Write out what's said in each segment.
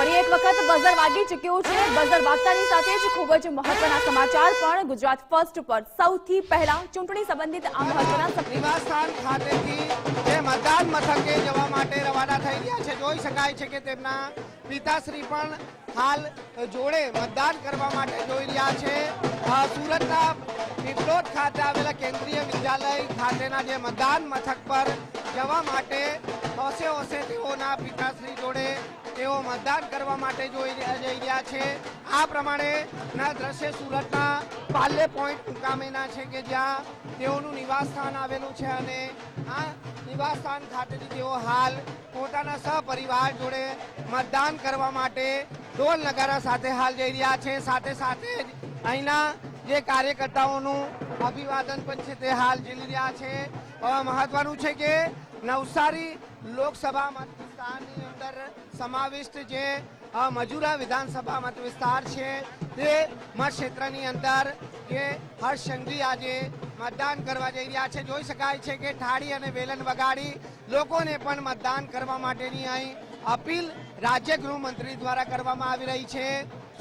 ફરી એક વખત બઝર વાગી ચૂક્યું છે। બઝર વાગતાની સાથે જ ખૂબ જ મહત્વના સમાચાર પણ ગુજરાત ફર્સ્ટ પર। સૌથી પહેલા ચૂંટણી સંબંધિત આ મહત્વના નિવાસસ્થાન ખાતેથી જે મતદાન મથકે જવા માટે રવાના થઈ ગયા છે। જોઈ શકાય છે કે તેમના પિતાશ્રી પણ હાલ જોડે મતદાન કરવા માટે જોઈ રહ્યા છે। સુરતના પીપલોદ ખાતે આવેલા કેન્દ્રીય વિદ્યાલય ખાતેના જે મતદાન મથક પર જવા માટે ઓસે તેઓના પિતાશ્રી જોડે તેઓ મતદાન કરવા માટે જઈ રહ્યા છે। આ પ્રમાણેના દ્રશ્ય સુરતના પાલ્લે પોઈન્ટ મુકામેના છે કે જ્યાં તેઓનું નિવાસસ્થાન આવેલું છે અને આ નિવાસસ્થાન ખાતેથી તેઓ હાલ પોતાના સહપરિવાર જોડે મતદાન કરવા માટે ઢોલ નગારા સાથે હાલ જઈ રહ્યા છે। સાથે સાથે જ અહીંના જે કાર્યકર્તાઓનું અભિવાદન પણ છે તે હાલ ઝીલી રહ્યા છે। મહત્વનું છે કે નવસારી લોકસભા મત વિસ્તારની અંદર સમાવિષ્ટ જે મજૂરા વિધાનસભા મત વિસ્તાર છે તે મત ક્ષેત્રની અંદર જે હર્ષ સંઘવી આજે મતદાન કરવા જઈ રહ્યા છે। જોઈ શકાય છે કે થાળી અને વેલણ વગાડી લોકોને પણ મતદાન કરવા માટેની અહીં અપીલ રાજ્ય ગૃહમંત્રી દ્વારા કરવામાં આવી રહી છે।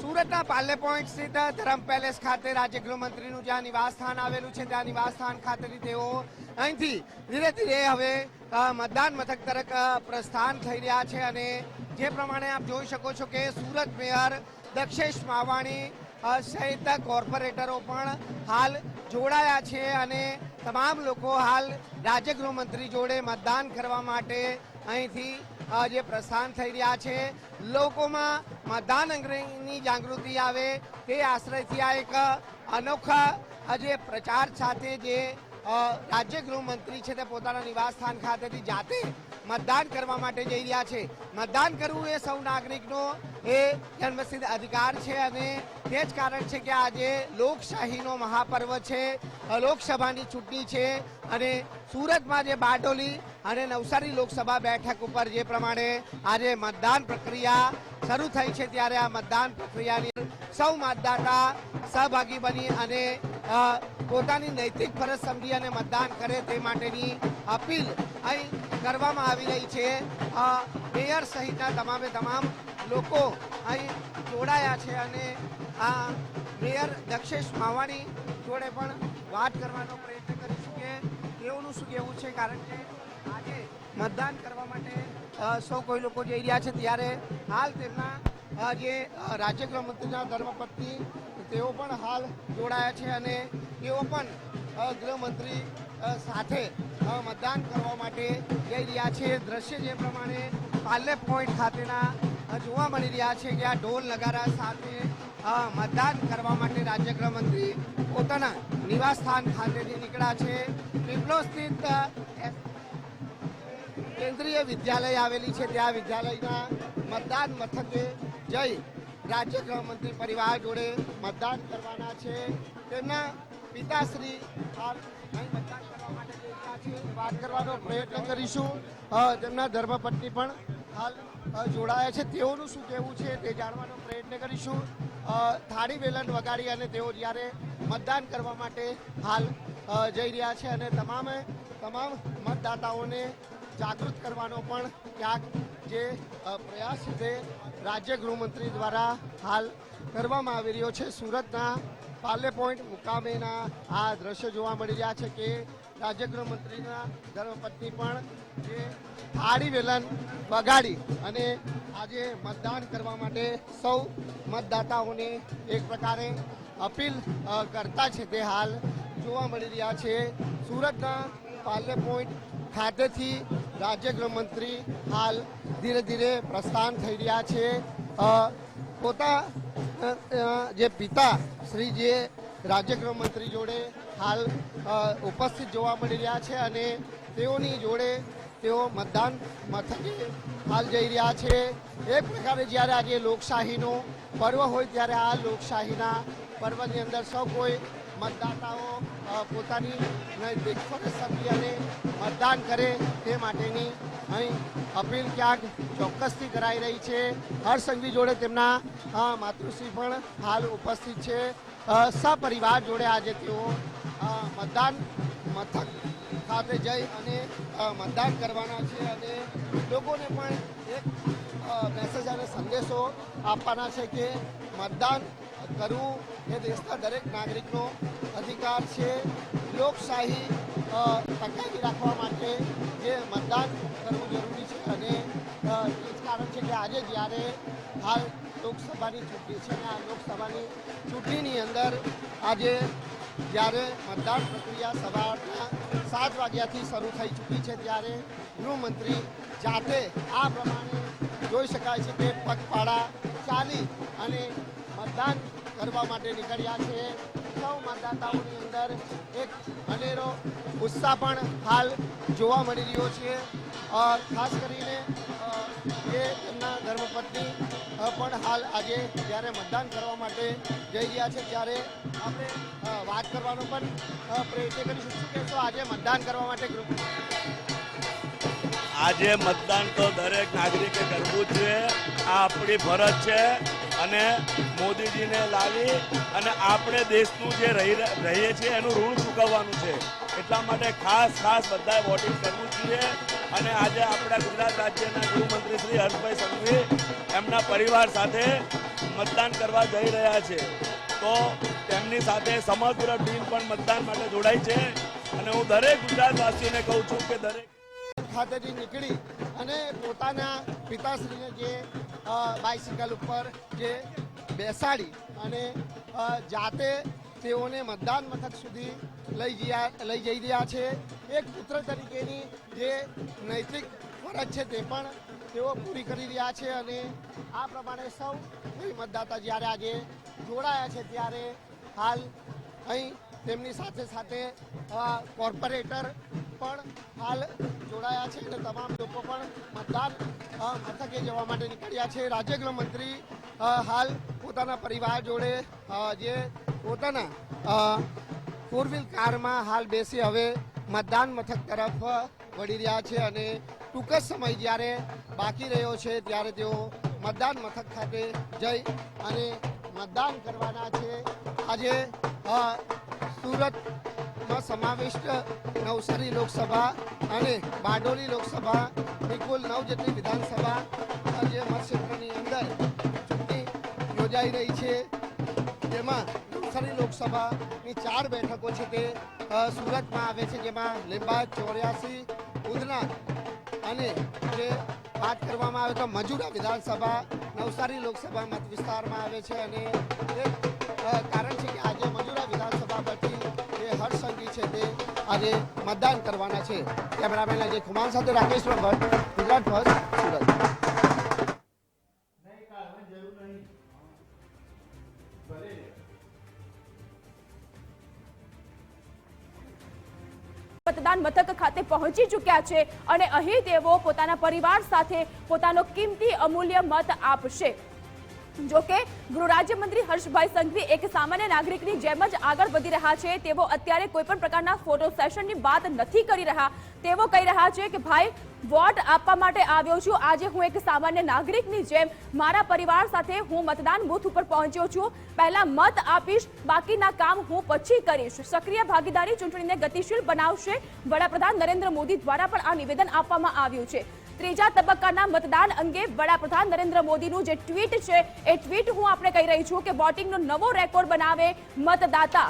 સુરતના પાલ્લે પોઈન્ટ સ્થિત ધરમ પેલેસ ખાતે રાજ્ય ગૃહમંત્રીનું જ્યાં નિવાસસ્થાન આવેલું છે ત્યાં નિવાસસ્થાન ખાતેથી તેઓ અહીંથી ધીરે ધીરે હવે મતદાન મથક તરફ પ્રસ્થાન થઈ રહ્યા છે અને જે પ્રમાણે આપ જોઈ શકો છો કે સુરત મેયર દક્ષેશ માવાણી સહિત કોર્પોરેટરો પણ હાલ જોડાયા છે અને તમામ લોકો હાલ રાજ્ય ગૃહમંત્રી જોડે મતદાન કરવા માટે અહીંથી જે પ્રસ્થાન થઈ રહ્યા છે। લોકોમાં મતદાન અંગેની જાગૃતિ આવે તે આશ્રયથી આ એક અનોખા જે પ્રચાર સાથે જે રાજ્ય ગૃહમંત્રી છે તે પોતાના નિવાસસ્થાન ખાતેથી જાતે મતદાન કરવા માટે જઈ રહ્યા છે। મતદાન કરવું એ સૌ નાગરિકનો એ જન્મસિદ્ધ અધિકાર છે અને તે જ કારણ છે કે આજે લોકશાહીનો મહાપર્વ છે। લોકસભાની ચૂંટણી છે અને સુરતમાં જે બારડોલી અને નવસારી લોકસભા બેઠક ઉપર જે પ્રમાણે આજે મતદાન પ્રક્રિયા શરૂ થઈ છે ત્યારે આ મતદાન પ્રક્રિયાની સૌ મતદાતા સહભાગી બની અને પોતાની નૈતિક ફરજ સમજી અને મતદાન કરે તે માટેની અપીલ અહીં કરવામાં આવી રહી છે। મેયર સહિતના તમામ લોકો અહીં જોડાયા છે અને આ મેયર દક્ષેશ માવાણી જોડે પણ વાત કરવાનો પ્રયત્ન કરીશું કે તેઓનું શું કહેવું છે કારણ કે આજે મતદાન કરવા માટે સૌ કોઈ લોકો જઈ રહ્યા છે ત્યારે હાલ તેમના જે રાજ્ય ગૃહમંત્રીના ધર્મપત્ની તેઓ પણ હાલ જોડાયા છે અને તેઓ પણ ગૃહમંત્રી સાથે મતદાન કરવા માટે જઈ રહ્યા છે। દ્રશ્ય જે પ્રમાણે પાલ્લે પોઈન્ટ ખાતેના જોવા મળી રહ્યા છે કે આ ઢોલ નગારા સાથે મતદાન કરવા માટે રાજ્ય ગૃહમંત્રી પોતાના નિવાસસ્થાન ખાતેથી નીકળ્યા છે। પીપલોદ સ્થિત કેન્દ્રીય વિદ્યાલય આવેલી છે ત્યાં વિદ્યાલયના મતદાન મથકે જઈ રાજ્ય ગૃહમંત્રી પરિવાર જોડે મતદાન કરવાના છે। તેમના પિતાશ્રી અહીં મતદાન કરવા માટે જઈ રહ્યા છે વાત કરવાનો પ્રયત્ન કરીશું। તેમના ધર્મપત્ની પણ હાલ જોડાયા છે તેઓનું શું કહેવું છે તે જાણવાનો પ્રયત્ન કરીશું। થાળી વેલણ વગાડી અને તેઓ જ્યારે મતદાન કરવા માટે હાલ જઈ રહ્યા છે અને તમામ મતદાતાઓને જાગૃત કરવાનો પણ ક્યાંક જે પ્રયાસ છે તે રાજ્ય ગૃહમંત્રી દ્વારા હાલ કરવામાં આવી રહ્યો છે। સુરતના પાલ્લે પોઈન્ટ મુકામેના આ દ્રશ્ય જોવા મળી રહ્યા છે કે રાજ્ય ગૃહમંત્રીના ધર્મપત્ની પણ જે થાળી વેલણ વગાડી અને આજે મતદાન કરવા માટે સૌ મતદાતાઓને એક પ્રકારે અપીલ કરતા છે તે હાલ જોવા મળી રહ્યા છે। સુરતના પાલ્લે પોઈન્ટ ખાતેથી રાજ્ય ગૃહમંત્રી હાલ ધીરે ધીરે પ્રસ્થાન થઈ રહ્યા છે। પોતા જે પિતા શ્રી જે રાજ્ય ગૃહમંત્રી જોડે હાલ ઉપસ્થિત જોવા મળી રહ્યા છે અને તેઓની જોડે તેઓ મતદાન મથકે હાલ જઈ રહ્યા છે। એક પ્રકારે જ્યારે આજે લોકશાહીનો પર્વ હોય ત્યારે આ લોકશાહીના પર્વની અંદર સૌ કોઈ મતદાતાઓ પોતાની નૈતિક ફરજ સમજી અને મતદાન કરે તે માટેની અહીં અપીલ ક્યાંક ચોક્કસથી કરાઈ રહી છે। હર્ષ સંઘવી જોડે તેમના માતૃશ્રી પણ હાલ ઉપસ્થિત છે। સપરિવાર જોડે આજે તેઓ મતદાન મથક ખાતે જઈ અને મતદાન કરવાના છે અને લોકોને પણ એક મેસેજ અને સંદેશ સંદેશો આપવાના છે કે મતદાન કરવું એ દેશના દરેક નાગરિકનો અધિકાર છે. લોકશાહી ટકાવી રાખવા માટે જે મતદાન કરવું જરૂરી છે અને એ જ કારણ છે કે આજે જ્યારે હાલ લોકસભાની ચૂંટણી છે અને આ લોકસભાની ચૂંટણીની અંદર આજે જ્યારે મતદાન પ્રક્રિયા સવારના 7 વાગ્યાથી શરૂ થઈ ચૂકી છે ત્યારે ગૃહમંત્રી જાતે આ પ્રમાણે જોઈ શકાય છે કે પગપાળા ચાલી અને મતદાન કરવા માટે નીકળ્યા છે. સૌ મતદાતાઓની અંદર એક અનેરો ઉત્સાહ પણ હાલ જોવા મળી રહ્યો છે. ખાસ કરીને જે તેમના ધર્મપત્ની પણ હાલ આજે જ્યારે મતદાન કરવા માટે જઈ રહ્યા છે ત્યારે આપણે વાત કરવાનો પણ પ્રયત્ન કરીશું. શું કહેશો આજે મતદાન કરવા માટે આજે મતદાન તો દરેક નાગરિકે કરવું જ જોઈએ. આ આપણી ફરજ છે અને મોદીજીને લાવી અને આપણે દેશનું જે રહીએ છીએ એનું ઋણ ચૂકવવાનું છે. એટલા માટે ખાસ બધાએ વોટિંગ કરવું જોઈએ અને આજે આપણા ગુજરાત રાજ્યના ગૃહમંત્રી શ્રી હર્ષભાઈ સંઘવી એમના પરિવાર સાથે મતદાન કરવા જઈ રહ્યા છે. તો તેમની સાથે સમગ્ર ટીમ પણ મતદાન માટે જોડાઈ છે અને હું દરેક ગુજરાતવાસીઓને કહું છું કે દરેક ખાતેથી નીકળી અને પોતાના પિતાશ્રીને જે બાઇસિકલ ઉપર જે બેસાડી અને જાતે તેઓને મતદાન મથક સુધી લઈ જઈ રહ્યા છે. એક પુત્ર તરીકેની જે નૈતિક ફરજ છે તે પણ તેઓ પૂરી કરી રહ્યા છે અને આ પ્રમાણે સૌ મતદાતા જ્યારે આજે જોડાયા છે ત્યારે હાલ અહીં તેમની સાથે કોર્પોરેટર પણ હાલ જોડાયા છે અને તમામ લોકો પણ મતદાન મથકે જવા માટે નીકળ્યા છે. રાજ્ય ગૃહમંત્રી હાલ પોતાના પરિવાર જોડે જે પોતાના 4 વ્હીલ કારમાં હાલ બેસી હવે મતદાન મથક તરફ વળી રહ્યા છે અને ટૂંક જ સમય જ્યારે બાકી રહ્યો છે ત્યારે તેઓ મતદાન મથક ખાતે જઈ અને મતદાન કરવાના છે. આજે સુરતમાં સમાવિષ્ટ નવસારી લોકસભા અને બારડોલી લોકસભાની કુલ 9 જેટલી વિધાનસભા જે મતક્ષેત્રની અંદર ચૂંટણી યોજાઈ રહી છે. જેમાં નવસારી લોકસભાની 4 બેઠકો છે તે સુરતમાં આવે છે, જેમાં લીંબાયત 84, ઉધના અને જે વાત કરવામાં આવે તો મજુરા વિધાનસભા નવસારી લોકસભા મત વિસ્તારમાં આવે છે અને એક કારણ છે કે આજે મજુરા વિધાનસભા પરથી જે હર્ષ સંઘવી છે તે આજે મતદાન કરવાના છે. કેમેરામેન અજય કુમાર સાથે રાકેશ ભટ્ટ, ગુજરાત ફર્સ્ટ, સુરત. મતદાન મથક ખાતે પહોંચી ચૂક્યા છે અને અહીં તેઓ પોતાના પરિવાર સાથે પોતાનો કિંમતી અમૂલ્ય મત આપશે. જો કે ગૃહ રાજ્યમંત્રી હર્ષભાઈ સંઘવી એક સામાન્ય નાગરિકની જેમ જ આગળ વધી રહ્યા છે. તેઓ અત્યારે કોઈ પણ પ્રકારના ફોટો સેશનની વાત નથી કરી રહ્યા. તેઓ કહી રહ્યા છે કે ભાઈ વોટ આપવા માટે આવ્યો છું. આજે હું એક સામાન્ય નાગરિકની જેમ મારા પરિવાર સાથે હું મતદાન બૂથ ઉપર પહોંચ્યો છું. પહેલા મત આપીશ, બાકીના કામ હું પછી કરીશ. સક્રિય ભાગીદારી ચૂંટણીને ગતિશીલ બનાવશે. વડાપ્રધાન નરેન્દ્ર મોદી દ્વારા પણ આ નિવેદન આપવામાં આવ્યું છે. ત્રીજા તબક્કાના મતદાન અંગે વડાપ્રધાન નરેન્દ્ર મોદીનું જે ટ્વીટ છે એ ટ્વીટ હું આપણે કહી રહી છું કે વોટિંગનો નવો રેકોર્ડ બનાવે મતદાતા.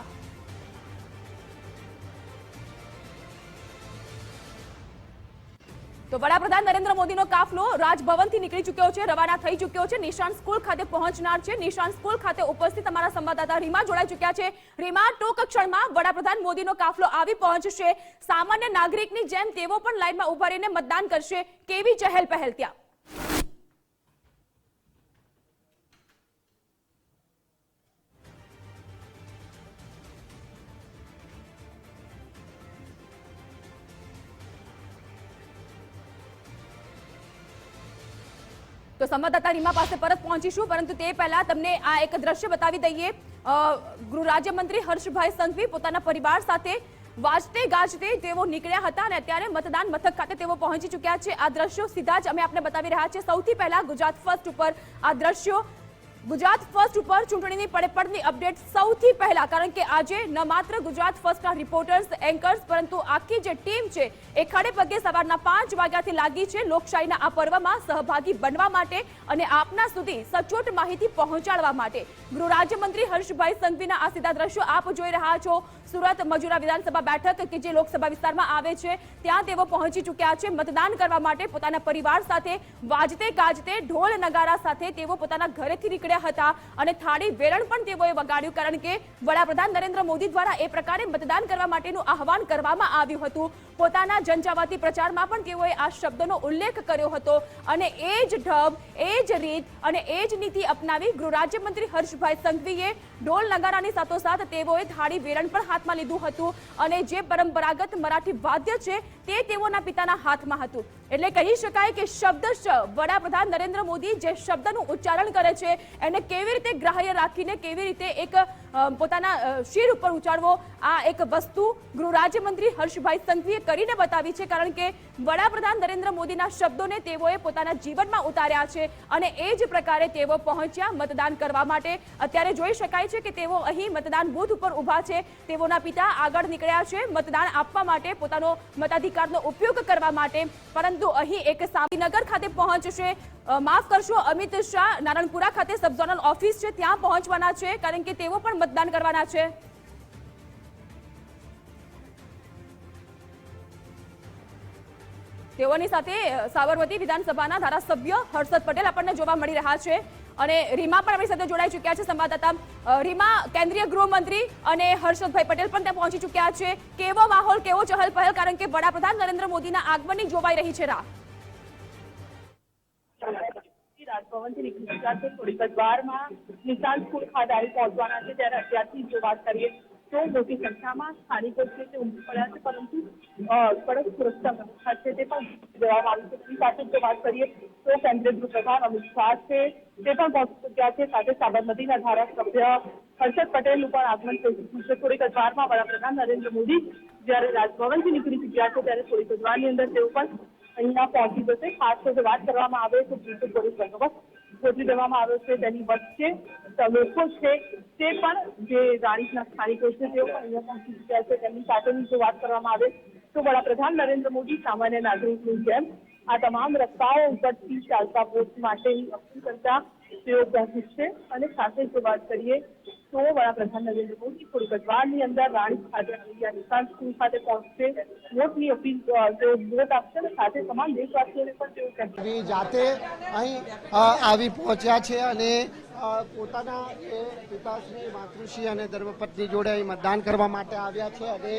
તો વડાપ્રધાન નરેન્દ્ર મોદીનો કાફલો રાજભવનથી નીકળી ચૂક્યો છે, રવાના થઈ ચૂક્યો છે. નિશાન સ્કૂલ ખાતે પહોંચનાર છે. નિશાન સ્કૂલ ખાતે ઉપસ્થિત અમારા સંવાદદાતા રીમા જોડાઈ ચૂક્યા છે. રીમા, ટૂંક ક્ષણમાં વડાપ્રધાન મોદીનો કાફલો આવી પહોંચશે. સામાન્ય નાગરિકની જેમ તેઓ પણ લાઈનમાં ઉભા રહીને મતદાન કરશે. કેવી ચહેલ પહેલ ત્યાં? તો સંવાદદાતા રીમા પાસે પરત પહોંચીશું, પરંતુ તે પહેલા તમને આ એક દ્રશ્ય બતાવી દઈએ. ગૃહ રાજ્યમંત્રી હર્ષભાઈ સંઘવી પોતાના પરિવાર સાથે વાજતે ગાજતે તેઓ નીકળ્યા હતા અને અત્યારે મતદાન મથક ખાતે તેઓ પહોંચી ચૂક્યા છે. આ દ્રશ્યો સીધા જ અમે આપને બતાવી રહ્યા છીએ. સૌથી પહેલા ગુજરાત ફર્સ્ટ ઉપર આ દ્રશ્યો ગુજરાત ફર્સ્ટ ઉપર ચૂંટણીની પડે અપડેટ સૌથી પહેલા, કારણ કે આજે ન માત્ર ગુજરાત ફર્સ્ટના રિપોર્ટર્સ, એન્કર્સ, પરંતુ આખી જે ટીમ છે એ ખડે પગે સવારના 5 વાગ્યાથી લાગી છે લોકશાહીના આ પર્વમાં સહભાગી બનવા માટે અને આપના સુધી સચોટ માહિતી પહોંચાડવા માટે. ગૃહ રાજ્યમંત્રી હર્ષભાઈ સંઘવીના આ સીધા દ્રશ્યો આપ જોઈ રહ્યા છો. સુરત મજુરા વિધાનસભા બેઠક કે જે લોકસભા વિસ્તારમાં આવે છે ત્યાં તેઓ પહોંચી ચૂક્યા છે મતદાન કરવા માટે. પોતાના પરિવાર સાથે વાજતે ગાજતે ઢોલ નગારા સાથે તેઓ પોતાના ઘરેથી નીકળ્યા હતા અને થાળી વેરણ પણ તેઓએ વગાડ્યું, કારણ કે વડાપ્રધાન નરેન્દ્ર મોદી દ્વારા એ પ્રકારે મતદાન કરવા માટેનું આહવાન કરવામાં આવ્યું હતું. પોતાના જનજાવાતી પ્રચારમાં પણ તેઓએ આ શબ્દનો ઉલ્લેખ કર્યો હતો અને એ જ ઢબ, એ જ રીત અને એ જ નીતિ અપનાવી ગૃહ રાજ્યમંત્રી હર્ષભાઈ સંઘવીએ ઢોલ નગારાની સાથોસાથ તેઓએ થાળી વેરણ પણ હાથમાં લીધું હતું અને જે પરંપરાગત મરાઠી વાદ્ય છે તે તેઓના પિતાના હાથમાં હતું. એટલે કહી શકાય કે શબ્દશ વડાપ્રધાન નરેન્દ્ર મોદી જે શબ્દનું ઉચ્ચારણ કરે છે એને કેવી રીતે ગ્રાહ્ય રાખીને કેવી રીતે એક પોતાના શિર ઉપર ઉચ્ચારવો, આ એક વસ્તુ ગૃહ રાજ્યમંત્રી હર્ષભાઈ સંઘવીએ કરીને બતાવી છે, કારણ કે વડાપ્રધાન નરેન્દ્ર મોદીના શબ્દોને તેઓએ પોતાના જીવનમાં ઉતાર્યા છે અને એ જ પ્રકારે તેઓ પહોંચ્યા મતદાન કરવા માટે. અત્યારે જોઈ શકાય છે કે તેઓ અહીં મતદાન બૂથ ઉપર ઊભા છે. તેઓના પિતા આગળ નીકળ્યા છે મતદાન આપવા માટે, પોતાનો મતાધિકારનો ઉપયોગ કરવા માટે, પરંતુ અહીં એક સામનગર ખાતે પહોંચશે. માફ કરશો, અમિત શાહ નારણપુરા ખાતે સબ ઝોનલ ઓફિસ છે ત્યાં પહોંચવાના છે, કારણ કે તેઓ પણ મતદાન કરવાના છે. તેઓની સાથે સાબરમતી વિધાનસભાના ધારાસભ્ય હર્ષદ પટેલ આપણને જોવા મળી રહ્યા છે અને રીમા પણ આપણી સાથે જોડાઈ ચૂક્યા છે સંવાદદાતા. રીમા, કેન્દ્રીય ગૃહમંત્રી અને હર્ષદભાઈ પટેલ પણ ત્યાં પહોંચી ચૂક્યા છે. કેવો માહોલ, કેવો ચહલ પહલ, કારણ કે વડાપ્રધાન નરેન્દ્ર મોદીના આગમનની જોવાઈ રહી છે રાહ. રાજભવનથી નીકળી ચૂક્યા છે. થોડીક જ વારમાં નિશાન સ્કૂલ ખાતે આવી પહોંચવાના છે. ત્યારે અત્યારથી જો વાત કરીએ તો મોટી સંખ્યામાં સ્થાનિકો છે તે ઉમટી પડ્યા છે, પરંતુ કડક સુરક્ષા વ્યવસ્થા છે તે પણ દેવામાં આવી છે. તેની સાથે જો વાત કરીએ તો કેન્દ્રીય ગૃહપ્રધાન અમિત શાહ છે તે પણ પહોંચી ચૂક્યા છે. સાથે સાબરમતીના ધારાસભ્ય હર્ષદ પટેલનું પણ આગમન થઈ ચૂક્યું છે. થોડીક જ વારમાં વડાપ્રધાન નરેન્દ્ર મોદી જ્યારે રાજભવનથી નીકળી ચૂક્યા છે ત્યારે થોડીક જ વારની અંદર તેઓ પણ અહીંયા પહોંચી જશે. ખાસ કરીને વાત કરવામાં આવે તો પોલીસ બંદોબસ્ત ગોઠવી દેવામાં આવ્યો છે. તેની વચ્ચે લોકો છે તે પણ જે રાણીપના સ્થાનિકો છે તેઓ પણ અહીંયા પહોંચી ચૂક્યા છે. તેમની સાથેની જો વાત કરવામાં આવે તો વડાપ્રધાન નરેન્દ્ર મોદી સામાન્ય નાગરિકની જેમ આ તમામ રસ્તાઓ ઉપરથી ચાલતા વોટ માટેની અપીલ કરતા તેઓ પહોંચી છે. અને સાથે જો વાત કરીએ તો વડાપ્રધાન નરેન્દ્ર મોદી થોડીક જ વારની અંદર રાણી ખાતે આવી નિશાન સ્કૂલ ખાતે પહોંચશે. વોટની અપીલ તેઓ વોટ આપશે અને સાથે તમામ દેશવાસીઓને પણ તેઓ જાતે અહીં આવી પહોંચ્યા છે અને પોતાના પિતાશ્રી, માતૃશ્રી અને ધર્મપત્ની જોડે અહીં મતદાન કરવા માટે આવ્યા છે. અને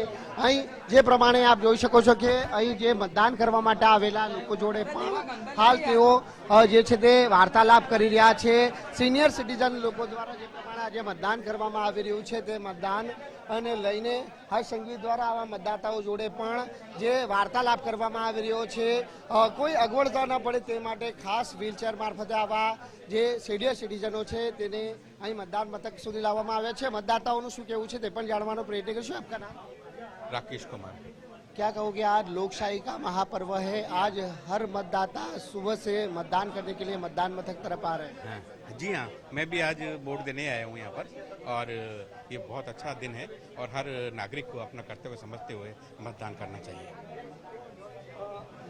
અહીં જે પ્રમાણે આપ જોઈ શકો છો કે અહીં જે મતદાન કરવા માટે આવેલા લોકો જોડે પણ હાલ તેઓ જે છે તે વાર્તાલાપ કરી રહ્યા છે. સિનિયર સિટીઝન લોકો દ્વારા જે પ્રમાણે આજે મતદાન કરવામાં આવી રહ્યું છે તે મતદાન અને લઈને હર્ષ સંઘવી દ્વારા આવા મતદાતાઓ જોડે પણ જે વાર્તાલાપ કરવામાં આવી રહ્યો છે, કોઈ અગવડતા ન પડે તે માટે ખાસ વ્હીલચેર મારફતે આવા જે સિનિયર સિટીઝનો છે તેને અહીં મતદાન મથક સુધી લાવવામાં આવ્યા છે. મતદાતાઓનું શું કહેવું છે તે પણ જાણવાનો પ્રયત્ન કરીશું. આપકા નામ? राकेश कुमार. क्या कहोगे, आज लोकशाही का महापर्व है, आज हर मतदाता सुबह से मतदान करने के लिए मतदान मथक तरफ आ रहे हैं. जी हाँ, मैं भी आज वोट देने आया हूँ यहाँ पर और ये बहुत अच्छा दिन है और हर नागरिक को अपना कर्तव्य समझते हुए मतदान करना चाहिए.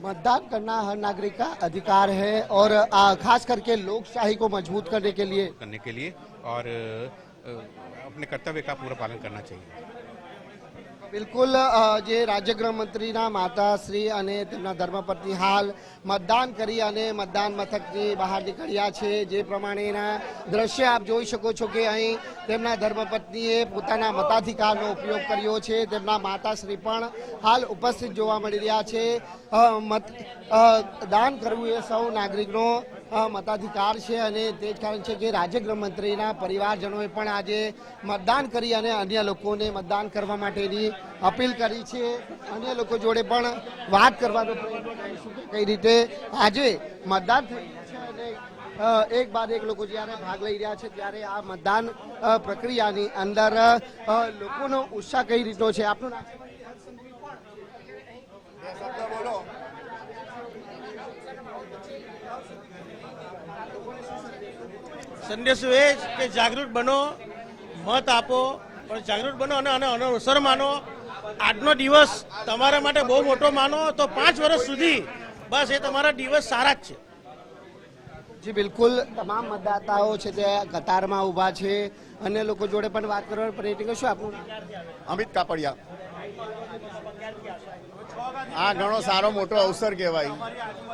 मतदान करना हर नागरिक का अधिकार है और खास करके लोकशाही को मजबूत करने के लिए और अपने कर्तव्य का पूरा पालन करना चाहिए. બિલકુલ, જે રાજ્ય ગૃહમંત્રીના માતાશ્રી અને તેમના ધર્મપત્ની હાલ મતદાન કરી અને મતદાન મથકની બહાર નીકળ્યા છે. જે પ્રમાણેના દ્રશ્ય આપ જોઈ શકો છો કે અહીં તેમના ધર્મપત્નીએ પોતાના મતાધિકારનો ઉપયોગ કર્યો છે. તેમના માતાશ્રી પણ હાલ ઉપસ્થિત જોવા મળી રહ્યા છે. દાન કરવું એ સૌ નાગરિકનો મતાધિકાર છે અને તે જ કારણ છે કે રાજ્ય ગૃહમંત્રીના પરિવારજનોએ પણ આજે મતદાન કરી અને અન્ય લોકોને મતદાન કરવા માટેની અપીલ કરી છે. અન્ય લોકો જોડે પણ વાત કરવાનો પ્રયત્ન કરીશું કે કઈ રીતે આજે મતદાન થઈ રહ્યું છે અને એક બાદ એક લોકો જ્યારે ભાગ લઈ રહ્યા છે ત્યારે આ મતદાન પ્રક્રિયાની અંદર લોકોનો ઉત્સાહ કઈ રીતનો છે. આપનું નામ? સંદેશો એ જ કે જાગૃત બનો, મત આપો, પણ જાગૃત બનો અને અવસર માનો. આજનો દિવસ તમારા માટે બહુ મોટો માનો તો 5 વર્ષ સુધી બસ એ તમારા દિવસ સારા જ છે. જી બિલકુલ, તમામ મતદાતાઓ છે તે કતારમાં ઊભા છે. અન્ય લોકો જોડે પણ વાત કરવાનો પ્રયત્ન કરશું. આપનું અમિત કાપડિયા. આ ઘણો સારો મોટો અવસર કહેવાય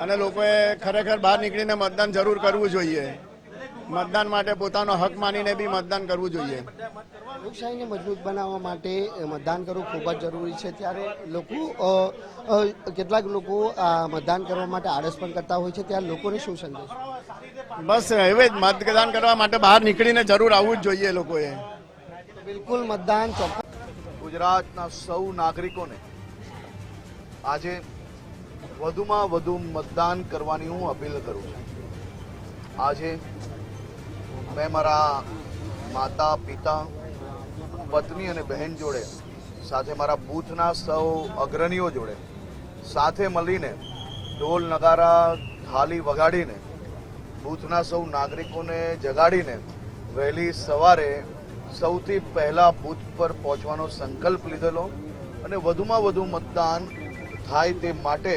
અને લોકોએ ખરેખર બહાર નીકળીને મતદાન જરૂર કરવું જોઈએ. મતદાન માટે પોતાનો હક માનીને બી મતદાન કરવું જોઈએ. લોકશાહીને મજબૂત બનાવવા માટે મતદાન કરવું ખૂબ જ જરૂરી છે. ત્યારે લોકો કેટલાક લોકો મતદાન કરવા માટે આળસ પણ કરતા હોય છે. ત્યારે લોકોને શું સંદેશ? બસ હવે જ મતદાન કરવા માટે બહાર નીકળીને જરૂર આવવું જ જોઈએ લોકોએ. બિલકુલ, મતદાન ચોક્કસ. ગુજરાતના સૌ નાગરિકોને આજે વધુમાં વધુ મતદાન કરવાની હું અપીલ કરું છું. આજે મેં મારા માતા પિતા, પત્ની અને બહેન જોડે, સાથે મારા બૂથના સૌ અગ્રણીઓ જોડે સાથે મળીને ઢોલ નગારા થાળી વગાડીને બૂથના સૌ નાગરિકોને જગાડીને વહેલી સવારે સૌથી પહેલા બૂથ પર પહોંચવાનો સંકલ્પ લીધેલો અને વધુમાં વધુ મતદાન થાય તે માટે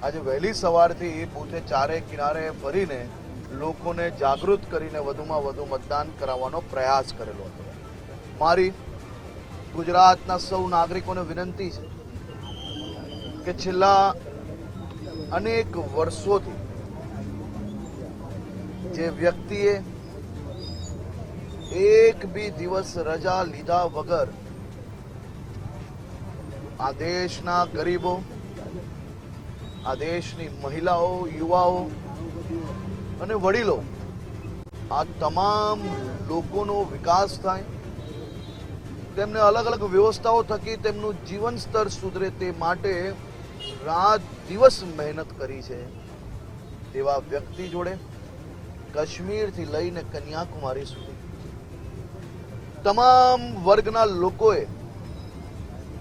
આજે વહેલી સવારથી બૂથે ચારે કિનારે ફરીને લોકોને જાગૃત કરીને વધુમાં વધુ મતદાન કરાવવાનો પ્રયાસ કરેલો હતો. મારી ગુજરાતના સૌ નાગરિકોને વિનંતી છે કે છેલ્લા અનેક વર્ષોથી જે વ્યક્તિએ એક બી દિવસ રજા લીધા વગર આ દેશના ગરીબો, આ દેશની મહિલાઓ, યુવાઓ અને વડીલો, આ તમામ લોકોનો વિકાસ થાય, તેમને અલગ અલગ વ્યવસ્થાઓ થકી તેમનું જીવન સ્તર સુધરે તે માટે રાત દિવસ મહેનત કરી છે. તેવા વ્યક્તિ જોડે કાશ્મીરથી લઈને કન્યાકુમારી સુધી તમામ વર્ગના લોકોએ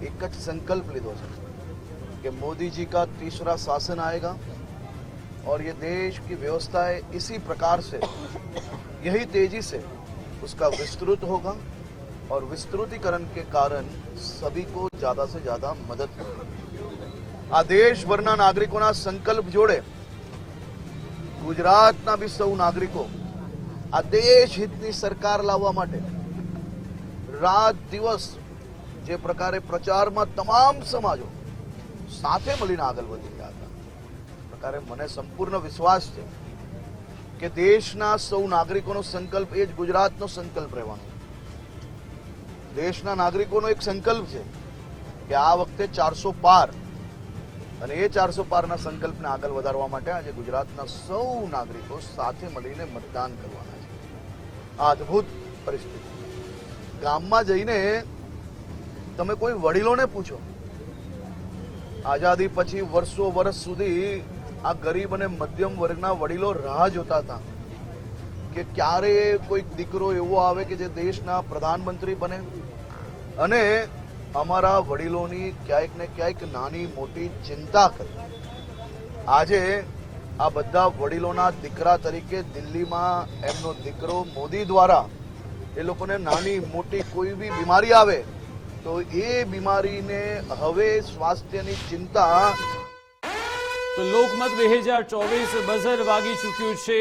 એક જ સંકલ્પ લીધો છે कि मोदी जी का तीसरा शासन आएगा और ये देश की व्यवस्थाएं इसी प्रकार से यही तेजी से उसका विस्तृत होगा और विस्तृतीकरण के कारण सभी को ज्यादा से ज्यादा मदद मिलेगी. આ દેશભરના નાગરિકોના સંકલ્પ જોડે ગુજરાતના બી સૌ નાગરિકો આ દેશ હિતની સરકાર લાવવા માટે રાત દિવસ જે પ્રકારે પ્રચારમાં તમામ સમાજો સાથે મળીને આગળ વધી રહ્યા હતા, પ્રકારે મને સંપૂર્ણ વિશ્વાસ છે કે દેશના સૌ નાગરિકોનો સંકલ્પ એ જ ગુજરાતનો સંકલ્પ રહેવાનો. દેશના નાગરિકોનો એક સંકલ્પ છે કે આ વખતે 400 પાર, અને એ 400 પારના સંકલ્પને આગળ વધારવા માટે આજે ગુજરાતના સૌ નાગરિકો સાથે મળીને મતદાન કરવાના છે. આ અદ્ભુત પરિસ્થિતિ. ગામમાં જઈને તમે કોઈ વડીલોને પૂછો, આઝાદી પછી વર્ષ સુધી આ ગરીબ અને મધ્યમ વર્ગના વડીલો રાહ જોતા હતા કે ક્યારે કોઈક દીકરો એવો આવે કે જે દેશના પ્રધાનમંત્રી બને, અને અમારા વડીલોની ક્યાંક ને ક્યાંક નાની મોટી ચિંતા કરી. આજે આ બધા વડીલોના દીકરા તરીકે દિલ્હીમાં એમનો દીકરો મોદી દ્વારા એ લોકોને નાની મોટી કોઈ બી બીમારી આવે તો એ બીમારીને હવે સ્વાસ્થ્યની ચિંતા. તો લોકમત 2024 બઝર વાગી ચૂક્યું છે.